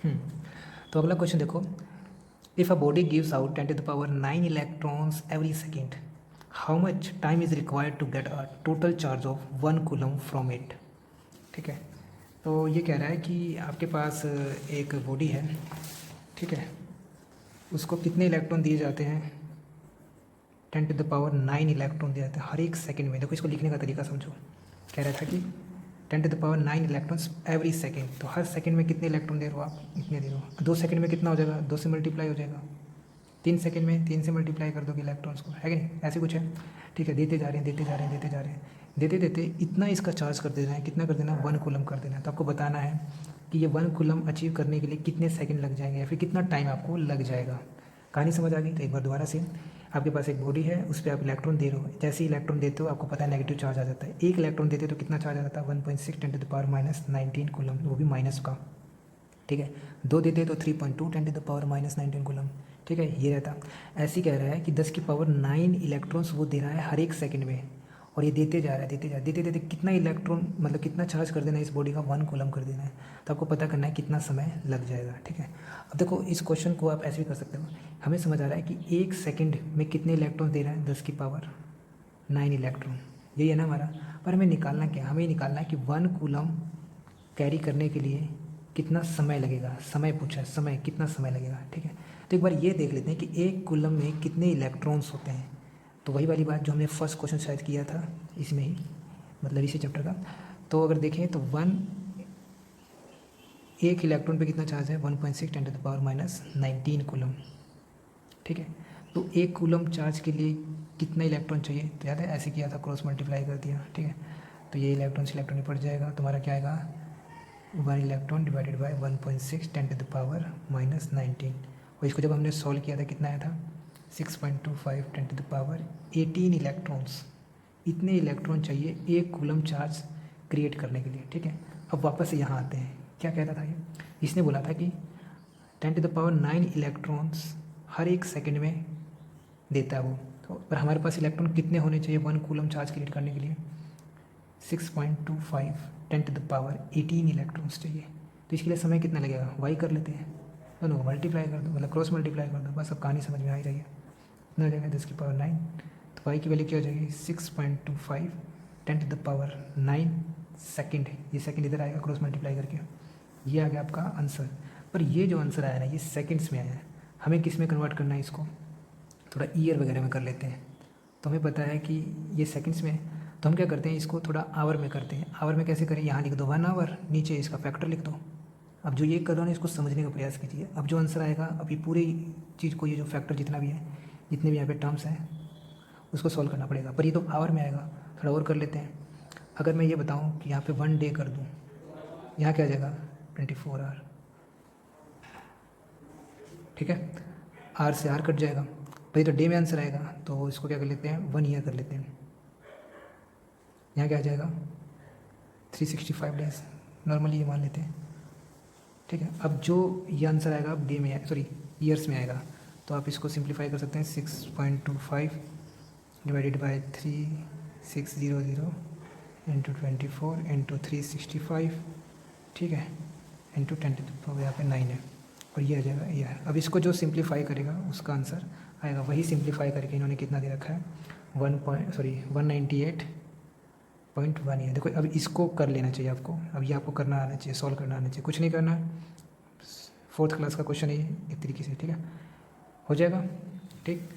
हम्म, तो अगला क्वेश्चन देखो। If a body gives out 10⁹ electrons every second, how much time is required to get a total charge of 1 coulomb from it. ठीक है, तो ये कह रहा है कि आपके पास एक बॉडी है, ठीक है, उसको कितने इलेक्ट्रॉन दिए जाते हैं, 10⁹ इलेक्ट्रॉन दिए जाते हैं हर एक सेकंड में। देखो इसको लिखने का तरीका समझो। कह रहा था कि 10⁹ इलेक्ट्रॉन्स एवरी सेकंड, तो हर सेकंड में कितने इलेक्ट्रॉन दे रहे हो आप, इतने दे रहे हो। 2 सेकंड में कितना हो जाएगा, 2 से मल्टीप्लाई हो जाएगा। 3 सेकंड में 3 से मल्टीप्लाई कर दोगे इलेक्ट्रॉन्स को, है कि नहीं, ऐसे कुछ है। ठीक है, देते जा रहे हैं, देते जा रहे हैं, देते जा रहे हैं, देते देते इतना इसका चार्ज कर देना है। कितना कर देना है, 1 कूलम कर देना है। तो आपको बताना है कि ये 1 कूलम अचीव करने के लिए कितने सेकंड लग जाएंगे या फिर कितना टाइम आपको लग जाएगा। कहानी समझ आ गई। तो एक बार दोबारा से, आपके पास एक बॉडी है, उस पर आप इलेक्ट्रॉन दे रहे हो। जैसे ही इलेक्ट्रॉन देते हो आपको पता है नेगेटिव चार्ज आ जाता है। एक इलेक्ट्रॉन देते हो तो कितना चार्ज आ जाता है, 1.6 × 10⁻⁻19 कूलम, वो भी माइनस का। ठीक है, 2 देते हैं तो 3.2 × 10⁻⁻19 कूलम। ठीक है, ये रहता। ऐसे ही कह रहा है कि 10⁹ इलेक्ट्रॉन्स वो दे रहा है हर एक सेकंड में, और ये देते जा रहा है, देते जा, देते देते कितना इलेक्ट्रॉन, मतलब कितना चार्ज कर देना है इस बॉडी का, 1 कूलम कर देना है। तो आपको पता करना है कितना समय लग जाएगा। ठीक है, अब देखो इस क्वेश्चन को आप ऐसे भी कर सकते हो। हमें समझ आ रहा है कि एक सेकंड में कितने इलेक्ट्रॉन दे रहा है, 10⁹ इलेक्ट्रॉन, यही है ना हमारा। पर हमें निकालना क्या, हमें निकालना है कि 1 कूलम कैरी करने के लिए कितना समय लगेगा। समय पूछा है, समय, कितना समय लगेगा। ठीक है, तो एक बार ये देख लेते हैं कि एक कूलम में कितने इलेक्ट्रॉन्स होते हैं। तो वही वाली बात जो हमने फर्स्ट क्वेश्चन शायद किया था इसमें ही, मतलब इसी चैप्टर का। तो अगर देखें तो एक इलेक्ट्रॉन पे कितना चार्ज है, 1.6 × 10⁻⁻19 कूलम। ठीक है, तो एक कूलम चार्ज के लिए कितना इलेक्ट्रॉन चाहिए, तो याद है ऐसे किया था, क्रॉस मल्टीप्लाई कर दिया। ठीक है, तो ये इलेक्ट्रॉन से इलेक्ट्रॉन पड़ जाएगा, तुम्हारा क्या आएगा, 1 इलेक्ट्रॉन डिवाइडेड बाई 1.6 × 10⁻⁻19। और इसको जब हमने सॉल्व किया था कितना आया था, 6.25 × 10⁻18 इलेक्ट्रॉन्स। इतने इलेक्ट्रॉन चाहिए एक कूलम चार्ज क्रिएट करने के लिए। ठीक है, अब वापस से यहाँ आते हैं। क्या कहता था ये, इसने बोला था कि 10⁹ इलेक्ट्रॉन्स हर एक सेकंड में देता है वो। तो पर हमारे पास इलेक्ट्रॉन कितने होने चाहिए 1 कूलम चार्ज क्रिएट करने के लिए, 6.25 10⁻18 इलेक्ट्रॉन्स चाहिए। तो इसके लिए समय कितना लगेगा, वाई कर लेते हैं, दोनों मल्टीप्लाई कर दो, मतलब क्रॉस मल्टीप्लाई कर दो, बस अब कहानी समझ में आ ही रही है। कितना हो जाएगा, 10⁹ तो वाई की वैल्यू क्या हो जाएगी, 6.25 10⁻9 सेकेंड। ये सेकेंड इधर आएगा क्रॉस मल्टीप्लाई करके, ये आ गया आपका आंसर। पर ये जो आंसर आया ना, ये सेकेंड्स में आया है। हमें किस में कन्वर्ट करना है इसको, थोड़ा ईयर वगैरह में कर लेते हैं। तो हमें पता है कि ये सेकंड्स में, तो हम क्या करते हैं, इसको थोड़ा आवर में करते हैं। आवर में कैसे करें, यहाँ लिख दो 1 आवर, नीचे इसका फैक्टर लिख दो। अब जो ये कर रहा हूँ इसको समझने का प्रयास कीजिए। अब जो आंसर आएगा, अब ये पूरी चीज़ को, ये जो फैक्टर जितना भी है, जितने भी यहाँ पे टर्म्स हैं, उसको सॉल्व करना पड़ेगा। पर ये तो आवर में आएगा, थोड़ा और कर लेते हैं। अगर मैं ये बताऊँ कि यहाँ पे 1 डे कर दूँ, यहाँ क्या आ जाएगा, 24 आवर। ठीक है, आर से आर कट जाएगा, भाई तो डे में आंसर आएगा, तो इसको क्या कर लेते हैं, 1 ईयर कर लेते हैं। यहाँ क्या आ जाएगा, 365 डेज, नॉर्मली ये मान लेते हैं। ठीक है, अब जो ये आंसर आएगा अब डे में, सॉरी ईयर्स में आएगा। तो आप इसको सिंप्लीफाई कर सकते हैं, 6.25 डिवाइडेड बाई 3600 इंटू 24 इंटू 365, ठीक है, इंटू 10 यहाँ पे 9 है, और ये आ जाएगा ये है। अब इसको जो सिंप्लीफाई करेगा उसका आंसर आएगा। वही सिंप्लीफाई करके इन्होंने कितना दे रखा है, 198.1 है। देखो अब इसको कर लेना चाहिए आपको, अब ये आपको करना आना चाहिए, सॉल्व करना आना चाहिए, कुछ नहीं करना है। 4th क्लास का क्वेश्चन है ये एक तरीके से। ठीक है, हो जाएगा, ठीक।